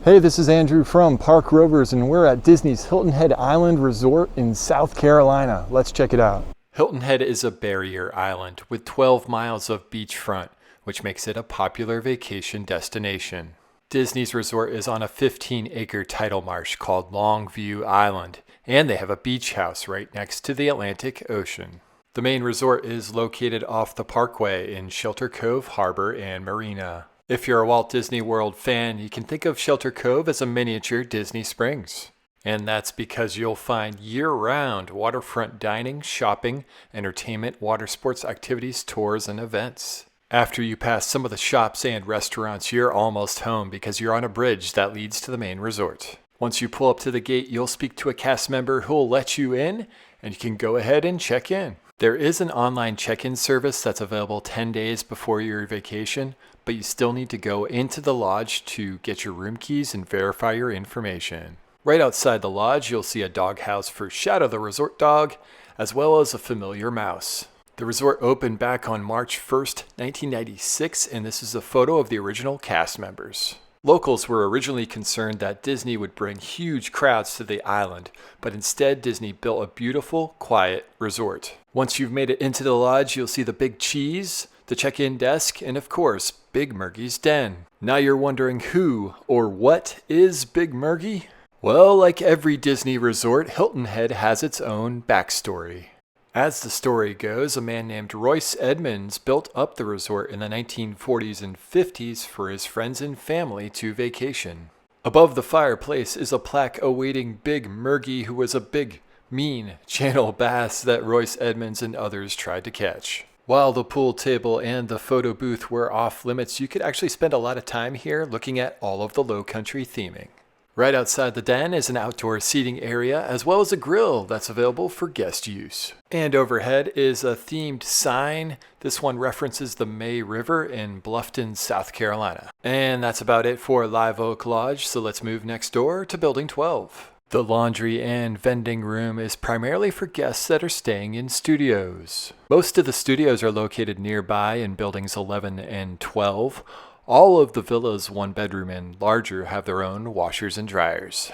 Hey, this is Andrew from Park Rovers, and we're at Disney's Hilton Head Island Resort in South Carolina. Let's check it out. Hilton Head is a barrier island with 12 miles of beachfront, which makes it a popular vacation destination. Disney's resort is on a 15-acre tidal marsh called Longview Island, and they have a beach house right next to the Atlantic Ocean. The main resort is located off the Parkway in Shelter Cove Harbor and Marina. If you're a Walt Disney World fan, you can think of Shelter Cove as a miniature Disney Springs. And that's because you'll find year-round waterfront dining, shopping, entertainment, water sports activities, tours, and events. After you pass some of the shops and restaurants, you're almost home because you're on a bridge that leads to the main resort. Once you pull up to the gate, you'll speak to a cast member who'll let you in, and you can go ahead and check in. There is an online check-in service that's available 10 days before your vacation, but you still need to go into the lodge to get your room keys and verify your information. Right outside the lodge, you'll see a doghouse for Shadow the resort dog, as well as a familiar mouse. The resort opened back on March 1st, 1996, and this is a photo of the original cast members. Locals were originally concerned that Disney would bring huge crowds to the island, but instead Disney built a beautiful, quiet resort. Once you've made it into the lodge, you'll see the Big Cheese, the check-in desk, and of course, Big Murgy's Den. Now you're wondering who or what is Big Murgy? Well, like every Disney resort, Hilton Head has its own backstory. As the story goes, a man named Royce Edmonds built up the resort in the 1940s and 50s for his friends and family to vacation. Above the fireplace is a plaque awaiting Big Murgy, who was a big, mean channel bass that Royce Edmonds and others tried to catch. While the pool table and the photo booth were off limits, you could actually spend a lot of time here looking at all of the low country theming. Right outside the den is an outdoor seating area, as well as a grill that's available for guest use. And overhead is a themed sign. This one references the May River in Bluffton, South Carolina. And that's about it for Live Oak Lodge, so let's move next door to Building 12. The laundry and vending room is primarily for guests that are staying in studios. Most of the studios are located nearby in buildings 11 and 12. All of the villas, 1 bedroom and larger, have their own washers and dryers.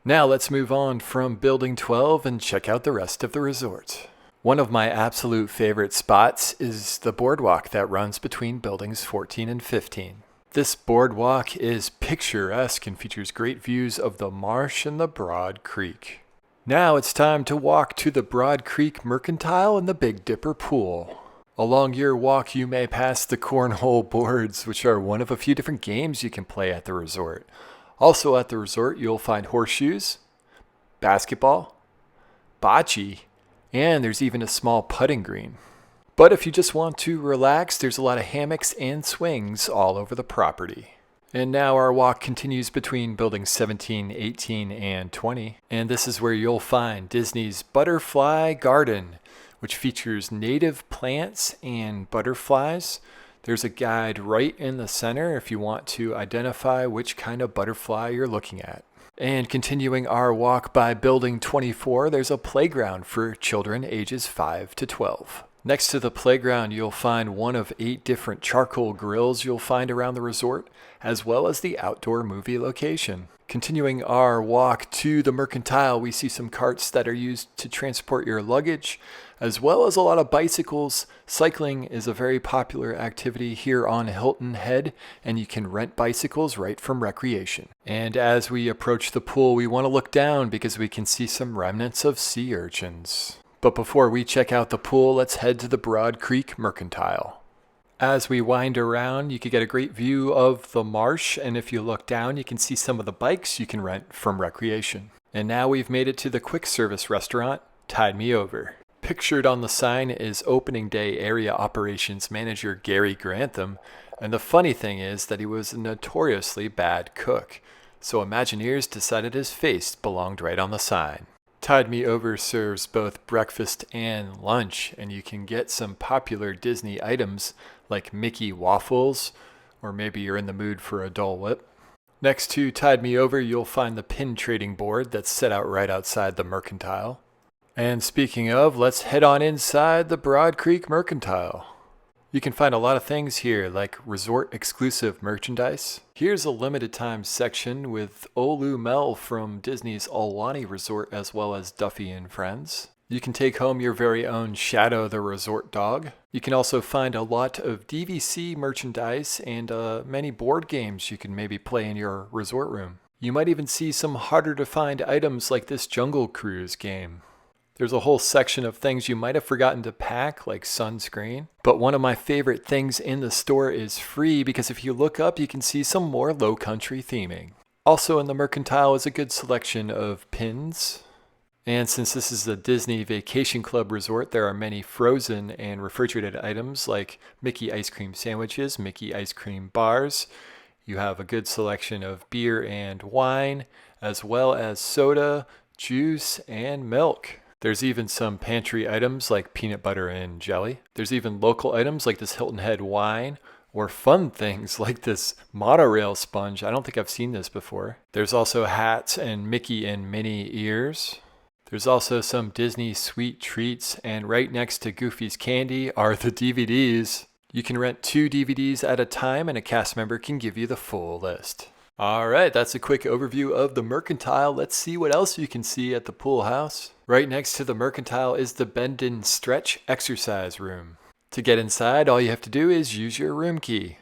Now let's move on from Building 12 and check out the rest of the resort. One of my absolute favorite spots is the boardwalk that runs between buildings 14 and 15. This boardwalk is picturesque and features great views of the marsh and the Broad Creek. Now it's time to walk to the Broad Creek Mercantile and the Big Dipper Pool. Along your walk, you may pass the cornhole boards, which are one of a few different games you can play at the resort. Also at the resort, you'll find horseshoes, basketball, bocce, and there's even a small putting green. But if you just want to relax, there's a lot of hammocks and swings all over the property. And now our walk continues between buildings 17, 18, and 20. And this is where you'll find Disney's Butterfly Garden, which features native plants and butterflies. There's a guide right in the center if you want to identify which kind of butterfly you're looking at. And continuing our walk by Building 24, there's a playground for children ages 5 to 12. Next to the playground, you'll find one of 8 different charcoal grills you'll find around the resort, as well as the outdoor movie location. Continuing our walk to the Mercantile, we see some carts that are used to transport your luggage, as well as a lot of bicycles. Cycling is a very popular activity here on Hilton Head, and you can rent bicycles right from Recreation. And as we approach the pool, we want to look down because we can see some remnants of sea urchins. But before we check out the pool, let's head to the Broad Creek Mercantile. As we wind around, you can get a great view of the marsh, and if you look down, you can see some of the bikes you can rent from Recreation. And now we've made it to the quick service restaurant, Tide Me Over. Pictured on the sign is opening day area operations manager Gary Grantham, and the funny thing is that he was a notoriously bad cook, so Imagineers decided his face belonged right on the sign. Tide Me Over serves both breakfast and lunch, and you can get some popular Disney items like Mickey waffles, or maybe you're in the mood for a Dole Whip. Next to Tide Me Over, you'll find the pin trading board that's set out right outside the Mercantile. And speaking of, let's head on inside the Broad Creek Mercantile. You can find a lot of things here, like resort exclusive merchandise. Here's a limited time section with Olu Mel from Disney's Aulani Resort, as well as Duffy and Friends. You can take home your very own Shadow the Resort Dog. You can also find a lot of DVC merchandise and many board games you can maybe play in your resort room. You might even see some harder to find items like this Jungle Cruise game. There's a whole section of things you might have forgotten to pack, like sunscreen. But one of my favorite things in the store is free, because if you look up, you can see some more low country theming. Also in the Mercantile is a good selection of pins. And since this is the Disney Vacation Club Resort, there are many frozen and refrigerated items like Mickey ice cream sandwiches, Mickey ice cream bars. You have a good selection of beer and wine, as well as soda, juice, and milk. There's even some pantry items like peanut butter and jelly. There's even local items like this Hilton Head wine, or fun things like this monorail sponge. I don't think I've seen this before. There's also hats and Mickey and Minnie ears. There's also some Disney sweet treats, and right next to Goofy's candy are the DVDs. You can rent 2 DVDs at a time, and a cast member can give you the full list. All right, that's a quick overview of the Mercantile. Let's see what else you can see at the pool house. Right next to the Mercantile is the Bend and Stretch exercise room. To get inside, all you have to do is use your room key.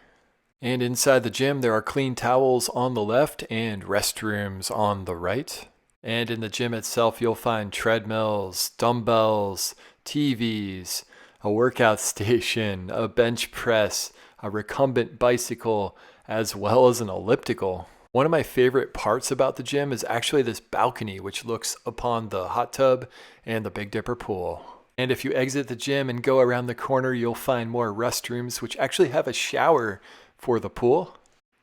And inside the gym, there are clean towels on the left and restrooms on the right. And in the gym itself, you'll find treadmills, dumbbells, TVs, a workout station, a bench press, a recumbent bicycle, as well as an elliptical. One of my favorite parts about the gym is actually this balcony, which looks upon the hot tub and the Big Dipper pool. And if you exit the gym and go around the corner, you'll find more restrooms, which actually have a shower for the pool.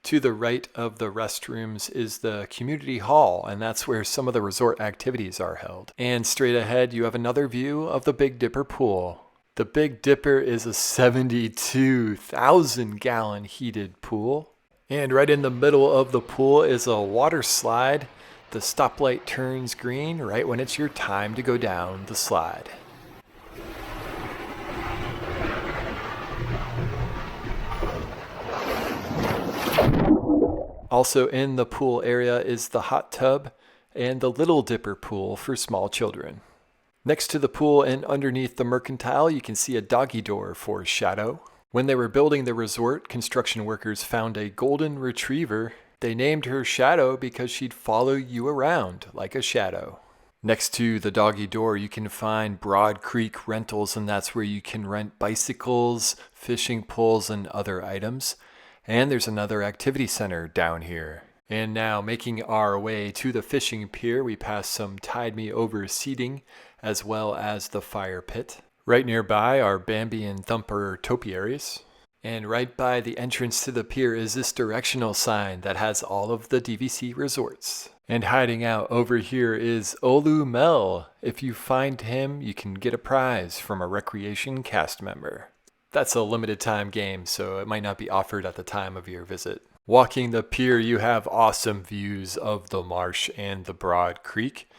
To the right of the restrooms is the community hall, and that's where some of the resort activities are held. And straight ahead, you have another view of the Big Dipper pool. The Big Dipper is a 72,000-gallon heated pool. And right in the middle of the pool is a water slide. The stoplight turns green right when it's your time to go down the slide. Also in the pool area is the hot tub and the Little Dipper pool for small children. Next to the pool and underneath the Mercantile, you can see a doggy door for Shadow. When they were building the resort, construction workers found a golden retriever. They named her Shadow because she'd follow you around like a shadow. Next to the doggy door, you can find Broad Creek Rentals, and that's where you can rent bicycles, fishing poles, and other items. And there's another activity center down here. And now, making our way to the fishing pier, we pass some Tide Me Over seating, as well as the fire pit. Right nearby are Bambi and Thumper topiaries. And right by the entrance to the pier is this directional sign that has all of the DVC resorts. And hiding out over here is Olu Mel. If you find him, you can get a prize from a recreation cast member. That's a limited time game, so it might not be offered at the time of your visit. Walking the pier, you have awesome views of the marsh and the Broad Creek.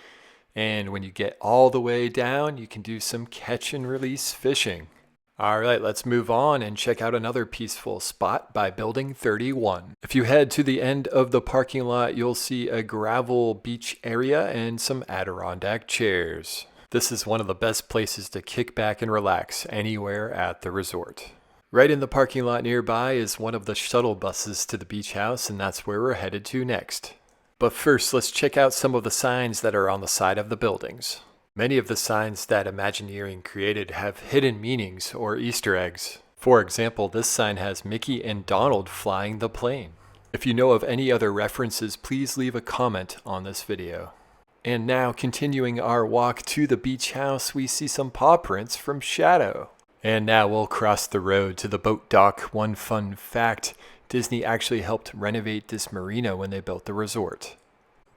And when you get all the way down, you can do some catch and release fishing. All right, let's move on and check out another peaceful spot by Building 31. If you head to the end of the parking lot, you'll see a gravel beach area and some Adirondack chairs. This is one of the best places to kick back and relax anywhere at the resort. Right in the parking lot nearby is one of the shuttle buses to the beach house, and that's where we're headed to next. But first, let's check out some of the signs that are on the side of the buildings. Many of the signs that Imagineering created have hidden meanings or Easter eggs. For example, this sign has Mickey and Donald flying the plane. If you know of any other references, please leave a comment on this video. And now, continuing our walk to the beach house, we see some paw prints from Shadow. And now we'll cross the road to the boat dock. One fun fact, Disney actually helped renovate this marina when they built the resort.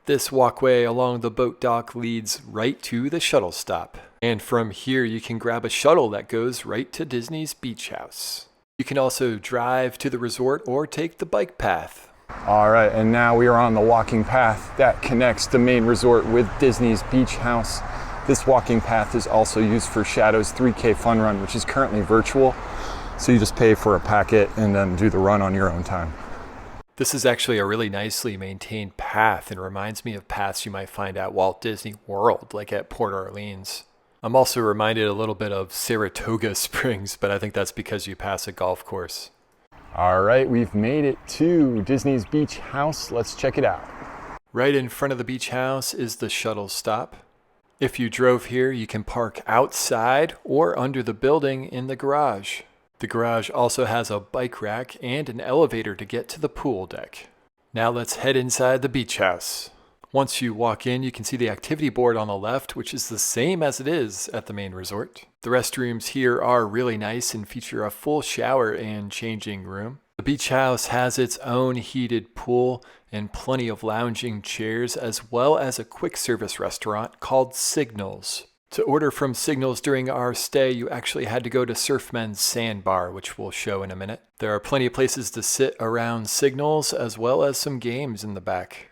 This walkway along the boat dock leads right to the shuttle stop. And from here you can grab a shuttle that goes right to Disney's beach house. You can also drive to the resort or take the bike path. All right, and now we are on the walking path that connects the main resort with Disney's beach house. This walking path is also used for Shadow's 3K fun run, which is currently virtual. So you just pay for a packet and then do the run on your own time. This is actually a really nicely maintained path and reminds me of paths you might find at Walt Disney World, like at Port Orleans. I'm also reminded a little bit of Saratoga Springs, but I think that's because you pass a golf course. All right, we've made it to Disney's Beach House. Let's check it out. Right in front of the beach house is the shuttle stop. If you drove here, you can park outside or under the building in the garage. The garage also has a bike rack and an elevator to get to the pool deck. Now let's head inside the beach house. Once you walk in, you can see the activity board on the left, which is the same as it is at the main resort. The restrooms here are really nice and feature a full shower and changing room. The beach house has its own heated pool and plenty of lounging chairs, as well as a quick service restaurant called Signals. To order from Signals during our stay, you actually had to go to Surfmen's Sandbar, which we'll show in a minute. There are plenty of places to sit around Signals, as well as some games in the back.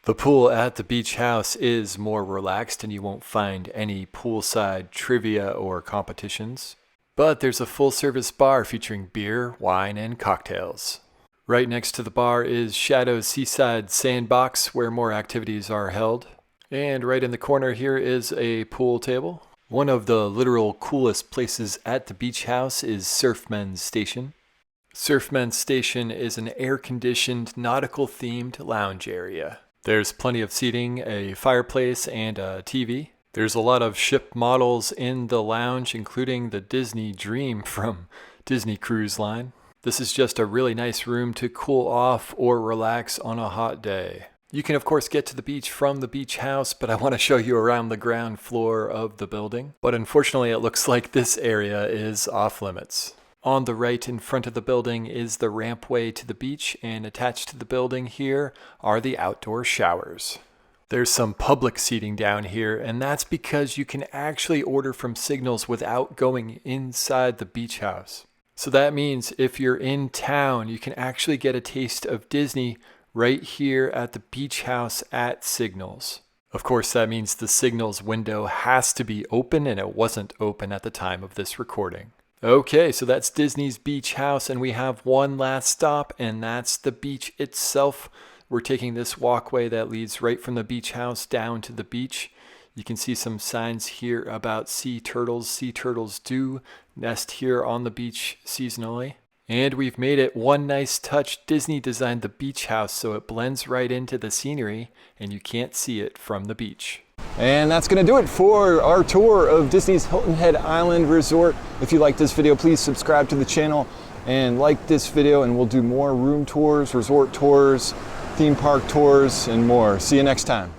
The pool at the beach house is more relaxed, and you won't find any poolside trivia or competitions. But there's a full-service bar featuring beer, wine, and cocktails. Right next to the bar is Shadow's Seaside Sandbox, where more activities are held. And right in the corner here is a pool table. One of the literal coolest places at the beach house is Surfmen's Station. Surfmen's Station is an air-conditioned, nautical-themed lounge area. There's plenty of seating, a fireplace, and a TV. There's a lot of ship models in the lounge, including the Disney Dream from Disney Cruise Line. This is just a really nice room to cool off or relax on a hot day. You can of course get to the beach from the beach house, but I want to show you around the ground floor of the building. But unfortunately it looks like this area is off limits. On the right in front of the building is the rampway to the beach, and attached to the building here are the outdoor showers. There's some public seating down here, and that's because you can actually order from Signals without going inside the beach house. So that means if you're in town, you can actually get a taste of Disney right here at the beach house at Signals. Of course, that means the Signals window has to be open, and it wasn't open at the time of this recording. Okay, so that's Disney's Beach House, and we have one last stop, and that's the beach itself. We're taking this walkway that leads right from the beach house down to the beach. You can see some signs here about sea turtles. Sea turtles do nest here on the beach seasonally. And we've made it one nice touch. Disney designed the beach house so it blends right into the scenery and you can't see it from the beach. And that's going to do it for our tour of Disney's Hilton Head Island Resort. If you like this video, please subscribe to the channel and like this video, and we'll do more room tours, resort tours, theme park tours, and more. See you next time.